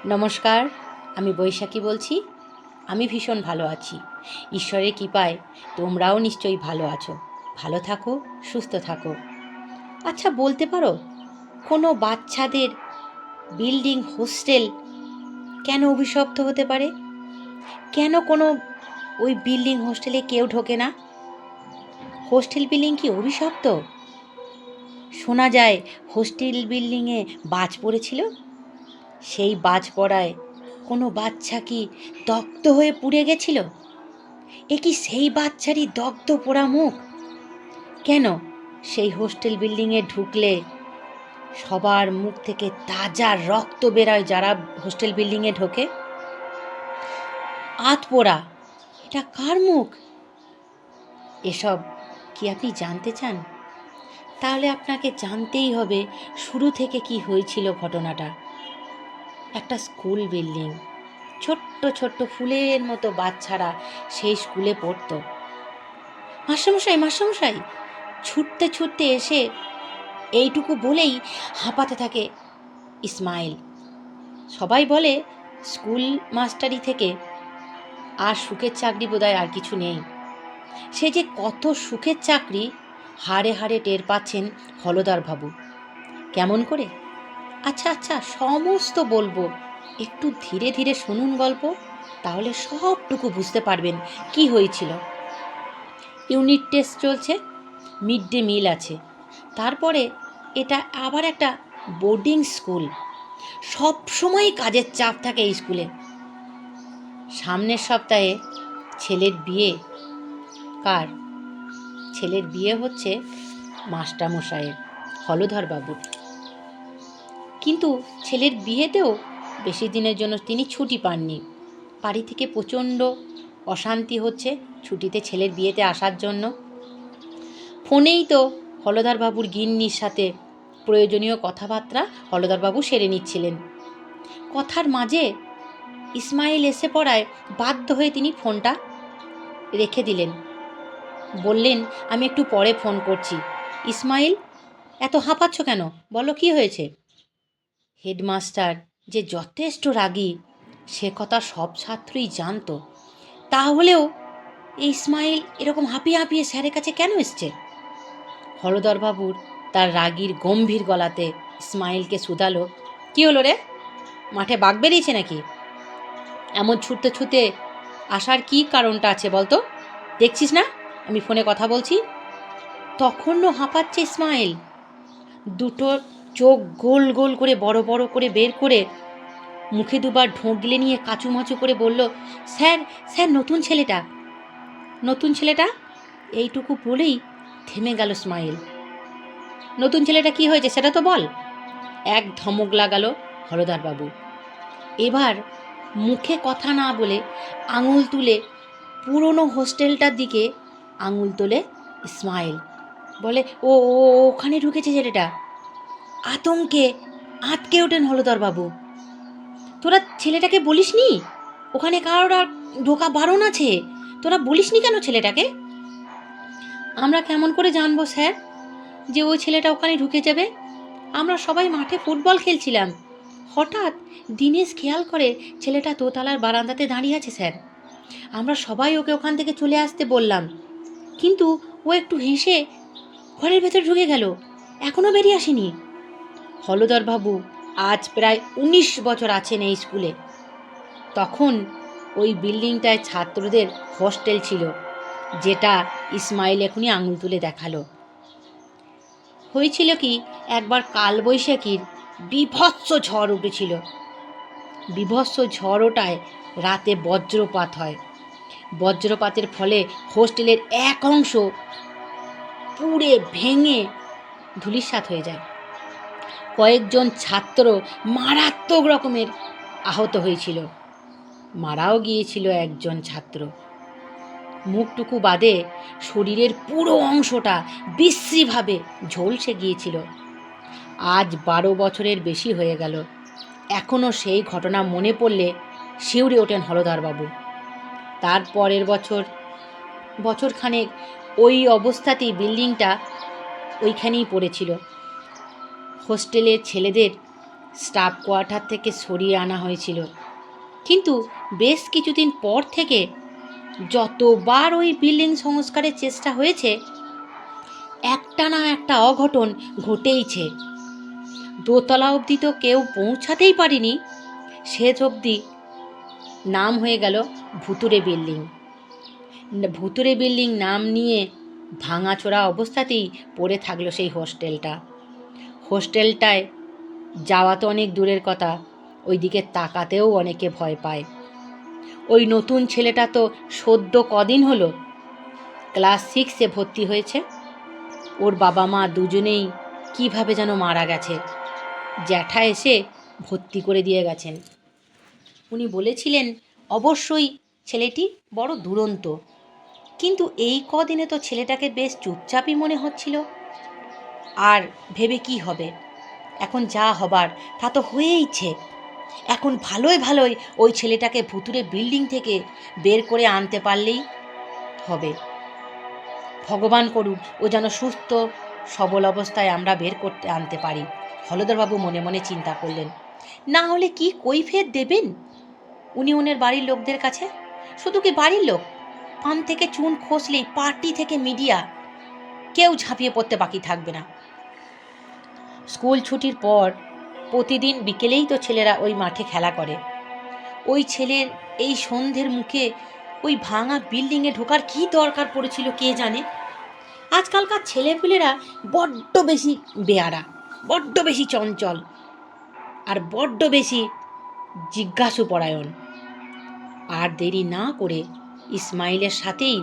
নমস্কার, আমি বৈশাখী বলছি। আমি ভীষণ ভালো আছি। ঈশ্বরের কৃপায় তোমরাও নিশ্চয়ই ভালো আছো। ভালো থাকো, সুস্থ থাকো। আচ্ছা, বলতে পারো কোনো বাচ্চাদের বিল্ডিং হোস্টেল কেন অভিশপ্ত হতে পারে? কেন কোনো ওই বিল্ডিং হোস্টেলে কেউ ঢোকে না? হোস্টেল বিল্ডিং কি অভিশপ্ত? শোনা যায় হোস্টেল বিল্ডিংয়ে বাজ পড়েছিল। সেই বাজ পড়ায় কোনো বাচ্চা কি দগ্ধ হয়ে পুড়ে গেছিল? এ কি সেই বাচ্চারই দগ্ধ পোড়া মুখ? কেন সেই হোস্টেল বিল্ডিংয়ে ঢুকলে সবার মুখ থেকে তাজা রক্ত বেরোয় যারা হোস্টেল বিল্ডিংয়ে ঢোকে? আধপোড়া, এটা কার মুখ? এসব কি আপনি জানতে চান? তাহলে আপনাকে জানতেই হবে শুরু থেকে কি হয়েছিল ঘটনাটা। একটা স্কুল বিল্ডিং, ছোট্ট ছোট্ট ফুলের মতো বাচ্চারা সেই স্কুলে পড়তো। মাস্টারমশাই, মাস্টারমশাই, ছুটতে ছুটতে এসে এইটুকু বলেই হাঁপাতে থাকে ইসমাইল। সবাই বলে স্কুল মাস্টারি থেকে আর সুখের চাকরি বোধহয় আর কিছু নেই। সে যে কত সুখের চাকরি হাড়ে হাড়ে টের পাচ্ছেন হলদর বাবু। কেমন করে? আচ্ছা আচ্ছা, সমস্ত বলবো, একটু ধীরে ধীরে শুনুন গল্প, তাহলে সবটুকু বুঝতে পারবেন কি হয়েছিল। ইউনিট টেস্ট চলছে, মিড ডে মিল আছে, তারপরে এটা আবার একটা বোর্ডিং স্কুল। সব সময় কাজের চাপ থাকে এই স্কুলে। সামনের সপ্তাহে ছেলের বিয়ে। কার? ছেলের বিয়ে হচ্ছে মাস্টারমশাইয়ের, হলধর বাবুর। কিন্তু ছেলের বিয়েতেও বেশি দিনের জন্য তিনি ছুটি পাননি। বাড়ি থেকে প্রচণ্ড অশান্তি হচ্ছে ছুটিতে ছেলের বিয়েতে আসার জন্য। ফোনেই তো হলধর বাবুর গিন্নির সাথে প্রয়োজনীয় কথাবার্তা হলধরবাবু সেরে নিচ্ছিলেন। কথার মাঝে ইসমাইল এসে পড়ায় বাধ্য হয়ে তিনি ফোনটা রেখে দিলেন। বললেন, আমি একটু পরে ফোন করছি। ইসমাইল, এত হাঁপাচ্ছ কেন? বলো, কি হয়েছে? হেডমাস্টার যে যথেষ্ট রাগী সে কথা সব ছাত্রই জানতো। তাহলেও এই ইসমাইল এরকম হাঁপিয়ে হাঁপিয়ে স্যারের কাছে কেন এসছে? হলধরবাবুর তার রাগীর গম্ভীর গলাতে ইসমাইলকে শুধালো, কি হলো রে? মাঠে বাঘ বেরিয়েছে নাকি? এমন ছুটতে ছুটে আসার কি কারণটা আছে বলতো? দেখছিস না আমি ফোনে কথা বলছি? তখনও হাঁপাচ্ছে ইসমাইল। দুটো চোখ গোল গোল করে বড় বড় করে বের করে মুখে দুবার ঢোকলে নিয়ে কাচুমাচু করে বলল, স্যার, স্যার, নতুন ছেলেটা। নতুন ছেলেটা? এইটুকু বলেই থেমে গেল ইসমাইল। নতুন ছেলেটা কি হয়েছে সেটা তো বল। এক ধমক লাগালো হলধরবাবু। এবার মুখে কথা না বলে আঙুল তুলে পুরনো হোস্টেলটার দিকে আঙুল তোলে ইসমাইল। বলে, ও ও ওখানে ঢুকেছে ছেলেটা। আতঙ্কে আঁতকে ওঠেন হলধরবাবু। তোরা ছেলেটাকে বলিসনি ওখানে কারোর ঢোকা বারণ আছে? তোরা বলিসনি কেন ছেলেটাকে? আমরা কেমন করে জানবো স্যার যে ওই ছেলেটা ওখানে ঢুকে যাবে? আমরা সবাই মাঠে ফুটবল খেলছিলাম। হঠাৎ দিনেশ খেয়াল করে ছেলেটা দোতলার বারান্দাতে দাঁড়িয়ে আছে স্যার। আমরা সবাই ওকে ওখান থেকে চলে আসতে বললাম, কিন্তু ও একটু হেসে ঘরের ভেতর ঢুকে গেল, এখনও বেরিয়ে আসেনি। হলধরবাবু আজ প্রায় 19 বছর আছেন এই স্কুলে। তখন ওই বিল্ডিংটায় ছাত্রদের হোস্টেল ছিল, যেটা ইসমাইল এখনই আঙুল তুলে দেখালো। হয়েছিল কি, একবার কালবৈশাখীর বীভৎস ঝড় উঠেছিল। বীভৎস ঝড় ওঠায় রাতে বজ্রপাত হয়। বজ্রপাতের ফলে হোস্টেলের এক অংশ পুড়ে ভেঙে ধূলিসাৎ হয়ে যায়। কয়েকজন ছাত্র মারাত্মক রকমের আহত হয়েছিল। মারাও গিয়েছিল একজন ছাত্র। মুখটুকু বাদে শরীরের পুরো অংশটা বিশ্রীভাবে ঝলসে গিয়েছিল। আজ 12 বছরের বেশি হয়ে গেল। এখনও সেই ঘটনা মনে পড়লে শিউরে ওঠেন হলধরবাবু। তার পরের বছরখানেক ওই অবস্থাতেই বিল্ডিংটা ওইখানেই পড়েছিল। হোস্টেলের ছেলেদের স্টাফ কোয়ার্টার থেকে সরিয়ে আনা হয়েছিল। কিন্তু বেশ কিছুদিন পর থেকে যতবার ওই বিল্ডিং সংস্কারের চেষ্টা হয়েছে, একটা না একটা অঘটন ঘটেইছে। দোতলা অবধি তো কেউ পৌঁছাতেই পারেনি, শেষ অবধি নাম হয়ে গেল ভুতুড়ে বিল্ডিং। ভুতুড়ে বিল্ডিং নাম নিয়ে ভাঙাচোরা অবস্থাতেই পড়ে থাকলো সেই হোস্টেলটায় যাওয়া তো অনেক দূরের কথা, ওইদিকে তাকাতেও অনেকে ভয় পায়। ওই নতুন ছেলেটা তো সদ্য কদিন হলো ক্লাস 6-এ ভর্তি হয়েছে। ওর বাবা মা দুজনেই কিভাবে যেন মারা গেছে। জ্যাঠা এসে ভর্তি করে দিয়ে গেছেন। উনি বলেছিলেন অবশ্যই ছেলেটি বড় দুরন্ত, কিন্তু এই কদিনে তো ছেলেটাকে বেশ চুপচাপই মনে হচ্ছিল। আর ভেবে কি হবে, এখন যা হবার তা তো হয়েইছে। এখন ভালোই ওই ছেলেটাকে ভুতুড়ে বিল্ডিং থেকে বের করে আনতে পারলেই হবে। ভগবান করুক ও যেন সুস্থ সবল অবস্থায় আমরা বের করতে আনতে পারি, হলধরবাবু মনে মনে চিন্তা করলেন। না হলে কি কৈফিয়ত দেবেন উনি ওনার বাড়ির লোকদের কাছে? শুধু কি বাড়ির লোক, পান থেকে চুন খসলেই পার্টি থেকে মিডিয়া কেউ ঝাঁপিয়ে পড়তে বাকি থাকবে না। স্কুল ছুটির পর প্রতিদিন বিকেলেই তো ছেলেরা ওই মাঠে খেলা করে। ওই ছেলের এই সন্ধ্যের মুখে ওই ভাঙা বিল্ডিংয়ে ঢোকার কি দরকার পড়েছিল কে জানে। আজকালকার ছেলেপুলেরা বড্ড বেশি বেয়ারা, বড্ড বেশি চঞ্চল, আর বড্ড বেশি জিজ্ঞাসুপরায়ণ। আর দেরি না করে ইসমাইলের সাথেই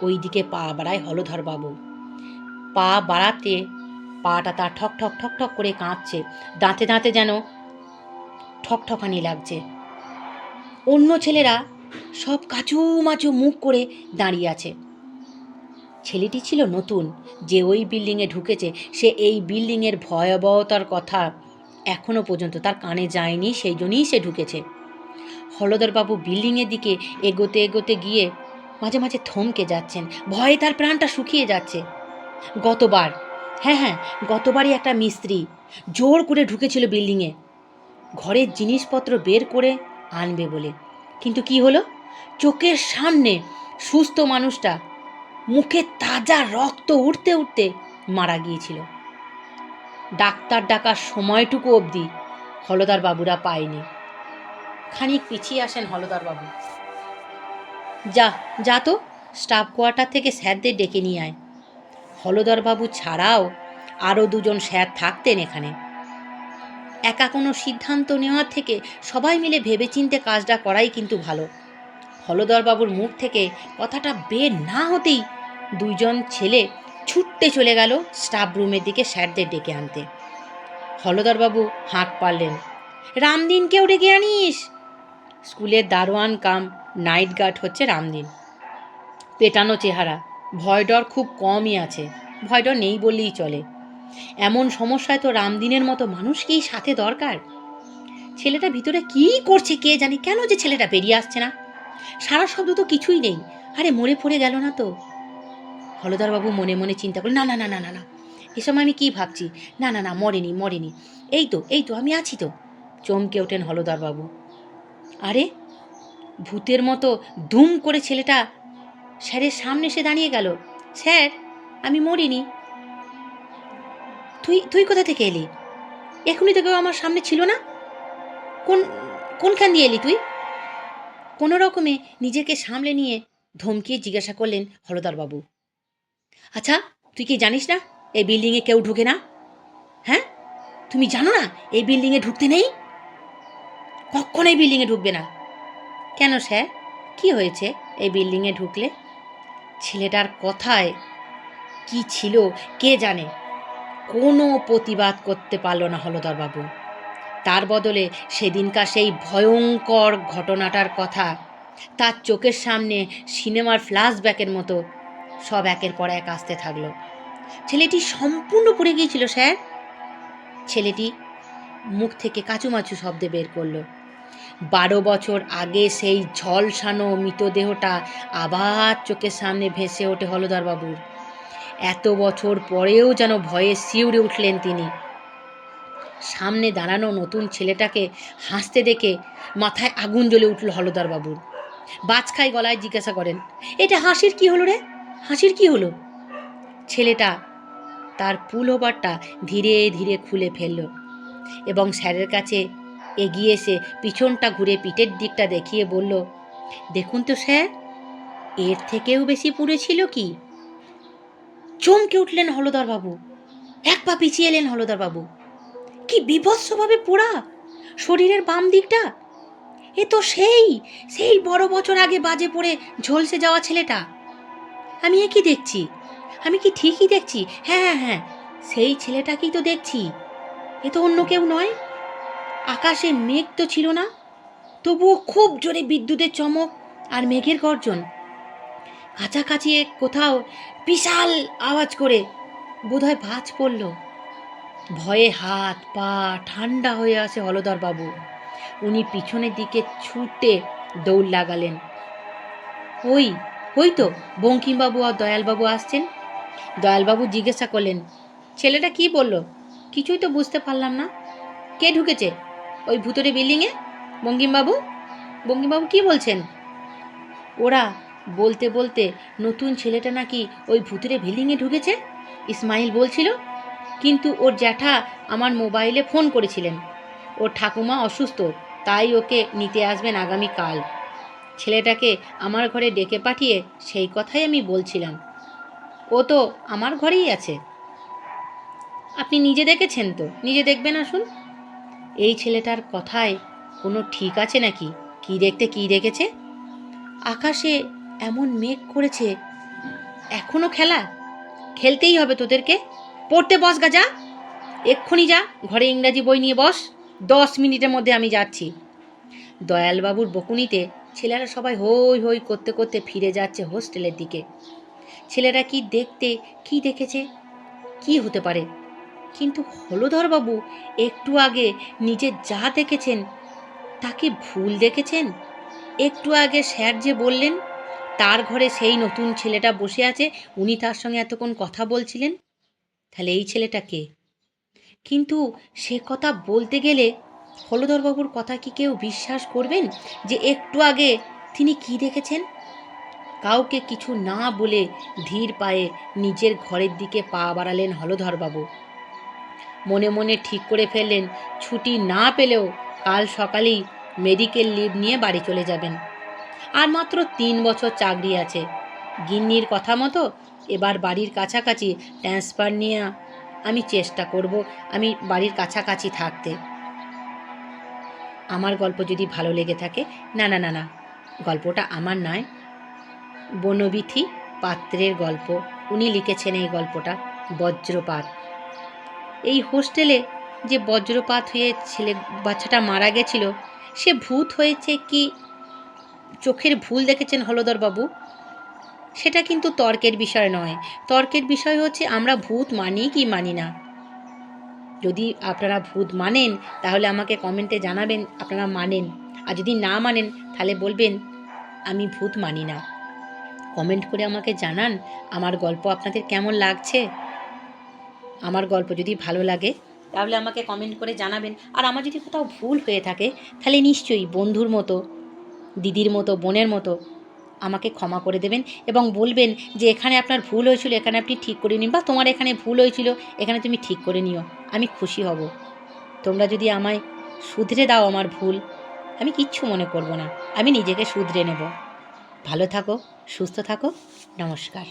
ওই দিকে পা বাড়ায় হলধরবাবু। পা বাড়াতে পাটা তার ঠক ঠক ঠক ঠক করে কাঁপছে, দাঁতে দাঁতে যেন ঠকঠকানি লাগছে। অন্য ছেলেরা সব কাচুমাচু মুখ করে দাঁড়িয়ে আছে। ছেলেটি ছিল নতুন, যে ওই বিল্ডিংয়ে ঢুকেছে, সে এই বিল্ডিংয়ের ভয়াবহতার কথা এখনো পর্যন্ত তার কানে যায়নি, সেই জন্যই সে ঢুকেছে। হলধরবাবু বিল্ডিংয়ের দিকে এগোতে এগোতে গিয়ে মাঝে মাঝে থমকে যাচ্ছেন, ভয়ে তার প্রাণটা শুকিয়ে যাচ্ছে। গতবারই একটা মিস্ত্রি জোর করে ঢুকেছিল বিল্ডিংয়ে ঘরের জিনিসপত্র বের করে আনবে বলে, কিন্তু কি হলো, চোখের সামনে সুস্থ মানুষটা মুখে তাজা রক্ত উঠতে উঠতে মারা গিয়েছিল। ডাক্তার ডাকার সময়টুকু অবধি হলধরবাবুরা পায়নি। খানিক পিছিয়ে আসেন হলধরবাবু। যা তো স্টাফ কোয়ার্টার থেকে স্যারদের ডেকে নিয়ে আয়। হলধরবাবু ছাড়াও আরও দুজন স্যার থাকতেন এখানে। একা কোনো সিদ্ধান্ত নেওয়ার থেকে সবাই মিলে ভেবেচিন্তে কাজটা করাই কিন্তু ভালো। হলধরবাবুর মুখ থেকে কথাটা বের না হতেই দুইজন ছেলে ছুটতে চলে গেল স্টাফ রুমের দিকে স্যারদের ডেকে আনতে। হলধরবাবু হাঁক পারলেন, রামদিনকেও ডেকে আনিস। স্কুলের দারোয়ান কাম নাইট গার্ড হচ্ছে রামদিন। পেটানো চেহারা, ভয় ডর খুব কমই আছে, ভয় ডর নেই বললেই চলে। এমন সমস্যায় তো রামদিনের মতো মানুষকেই সাথে দরকার। ছেলেটা ভিতরে কী করছে কে জানে, কেন যে ছেলেটা বেরিয়ে আসছে না। সারা শব্দ তো কিছুই নেই, আরে মরে পড়ে গেল না তো? হলধরবাবু মনে মনে চিন্তা করলেন, না না না না না না, এসব আমি কি ভাবছি, না না না, মরেনি, এই তো আমি আছি তো। চমকে ওঠেন হলধরবাবু। আরে ভূতের মতো দুম করে ছেলেটা স্যারের সামনে এসে দাঁড়িয়ে গেল। স্যার, আমি মরিনি। তুই কোথা থেকে এলি? এখনই তো কেউ আমার সামনে ছিল না। কোনখান দিয়ে এলি তুই? কোনো রকমে নিজেকে সামলে নিয়ে ধমকিয়ে জিজ্ঞাসা করলেন হলধরবাবু। আচ্ছা, তুই কি জানিস না এই বিল্ডিংয়ে কেউ ঢুকে না? হ্যাঁ, তুমি জানো না এই বিল্ডিংয়ে ঢুকতে নেই? কখনো এই বিল্ডিংয়ে ঢুকবে না। কেন স্যার, কি হয়েছে এই বিল্ডিংয়ে ঢুকলে? ছেলেটার কথায় কি ছিল কে জানে, কোনো প্রতিবাদ করতে পারল না হলধরবাবু। তার বদলে সেদিনকার সেই ভয়ঙ্কর ঘটনাটার কথা তার চোখের সামনে সিনেমার ফ্ল্যাশব্যাকের মতো সব একের পর এক আসতে থাকলো। ছেলেটি সম্পূর্ণ পড়ে গিয়েছিল স্যার। ছেলেটি মুখ থেকে কাচুমাচু শব্দে বের করলো। 12 বছর আগে সেই ঝলসানো মৃতদেহটা আবার চোখের সামনে ভেসে ওঠে হলধরবাবুর। এত বছর পরেও যেন ভয়ে শিউরে উঠলেন তিনি। সামনে দাঁড়ানো নতুন ছেলেটাকে হাসতে দেখে মাথায় আগুন জ্বলে উঠল হলদরবাবুর। বাজখাই গলায় জিজ্ঞাসা করেন, এটা হাসির কি হলো রে, হাসির কি হলো? ছেলেটা তার পুলওভারটা ধীরে ধীরে খুলে ফেলল এবং স্যারের কাছে এগিয়ে এসে পিছনটা ঘুরে পিঠের দিকটা দেখিয়ে বলল, দেখুন তো স্যার, এর থেকেও বেশি পুড়েছিল কি? চমকে উঠলেন হলদরবাবু, এক পা পিছিয়ে এলেন হলদরবাবু। কি বিভৎসভাবে পোড়া শরীরের বাম দিকটা! এ তো সেই সেই বড় বছর আগে বাজে পড়ে ঝলসে যাওয়া ছেলেটা। আমি এ কি দেখছি, আমি কি ঠিকই দেখছি? হ্যাঁ হ্যাঁ হ্যাঁ, সেই ছেলেটাকেই তো দেখছি। এ তো অন্য কেউ নয়। আকাশে মেঘ তো ছিল না, তবুও খুব জোরে বিদ্যুতের চমক আর মেঘের গর্জন। কাছাকাছি কোথাও বিশাল আওয়াজ করে বোধহয় ভাঁজ পড়ল। ভয়ে হাত পা ঠান্ডা হয়ে আসে হলদরবাবু। উনি পিছনের দিকে ছুটে দৌড় লাগালেন। ওই ওই তো বঙ্কিমবাবু আর দয়ালবাবু আসছেন। দয়ালবাবু জিজ্ঞাসা করলেন, ছেলেটা কি বলল? কিছুই তো বুঝতে পারলাম না। কে ঢুকেছে ওই ভুতুরে বিল্ডিংয়ে? বঙ্কিমবাবু, বঙ্কিমবাবু কি বলছেন? ওরা বলতে বলতে নতুন ছেলেটা নাকি ওই ভুতুরে বিল্ডিংয়ে ঢুকেছে, ইসমাইল বলছিল। কিন্তু ওর জ্যাঠা আমার মোবাইলে ফোন করেছিলেন, ওর ঠাকুমা অসুস্থ, তাই ওকে নিতে আসবেন আগামীকাল। ছেলেটাকে আমার ঘরে ডেকে পাঠিয়ে সেই কথাই আমি বলছিলাম। ও তো আমার ঘরেই আছে। আপনি নিজে দেখেছেন তো, নিজে দেখবেন, আসুন। এই ছেলেটার কথায় কোনো ঠিক আছে নাকি? কি দেখতে কি দেখেছে? আকাশে এমন মেঘ করেছে, এখনো খেলা? খেলতেই হবে তোদেরকে। পড়তে বস গা, যা এক্ষুনি যা, ঘরে ইংরাজি বই নিয়ে বস। 10 মিনিটের মধ্যে আমি যাচ্ছি। দয়ালবাবুর বকুনিতে ছেলেরা সবাই হই হই করতে করতে ফিরে যাচ্ছে হোস্টেলের দিকে। ছেলেরা কি দেখতে কি দেখেছে, কি হতে পারে? কিন্তু হলধরবাবু একটু আগে নিজে যা দেখেছেন তাকে ভুল দেখেছেন। একটু আগে স্যার যে বললেন তার ঘরে সেই নতুন ছেলেটা বসে আছে, উনি তার সঙ্গে এতক্ষণ কথা বলছিলেন। তাহলে এই ছেলেটা কে? কিন্তু সে কথা বলতে গেলে হলধরবাবুর কথা কি কেউ বিশ্বাস করবেন যে একটু আগে তিনি কি দেখেছেন? কাউকে কিছু না বলে ধীর পায়ে নিজের ঘরের দিকে পা বাড়ালেন হলধরবাবু। মনে মনে ঠিক করে ফেললেন ছুটি না পেলেও কাল সকালেই মেডিকেল লিভ নিয়ে বাড়ি চলে যাবেন। আর মাত্র 3 বছর চাকরি আছে। গিন্নির কথা মতো এবার বাড়ির কাছাকাছি ট্রান্সফার নিয়ে আমি চেষ্টা করব আমি বাড়ির কাছাকাছি থাকতে। আমার গল্প যদি ভালো লেগে থাকে, না না না না, গল্পটা আমার নয়, বনবিথি পাত্রের গল্প। উনি লিখেছেন এই গল্পটা, বজ্রপাত। এই হোস্টেলে যে বজ্রপাত হয়ে ছেলে বাচ্চাটা মারা গেছিল, সে ভূত হয়েছে কি চোখের ভুল দেখেছেন হলধরবাবু, সেটা কিন্তু তর্কের বিষয় নয়। তর্কের বিষয় হচ্ছে আমরা ভূত মানি কি মানি না। যদি আপনারা ভূত মানেন তাহলে আমাকে কমেন্টে জানাবেন আপনারা মানেন, আর যদি না মানেন তাহলে বলবেন আমি ভূত মানি না। কমেন্ট করে আমাকে জানান আমার গল্প আপনাদের কেমন লাগছে। আমার গল্প যদি ভালো লাগে তাহলে আমাকে কমেন্ট করে জানাবেন। আর আমার যদি কোথাও ভুল হয়ে থাকে তাহলে নিশ্চয়ই বন্ধুর মতো, দিদির মতো, বোনের মতো আমাকে ক্ষমা করে দেবেন এবং বলবেন যে এখানে আপনার ভুল হয়েছিল, এখানে আপনি ঠিক করে নিন, বা তোমার এখানে ভুল হয়েছিল, এখানে তুমি ঠিক করে নিও। আমি খুশি হব। তোমরা যদি আমায় শুধরে দাও আমার ভুল, আমি কিচ্ছু মনে করব না, আমি নিজেকে শুধরে নেব। ভালো থাকো, সুস্থ থাকো, নমস্কার।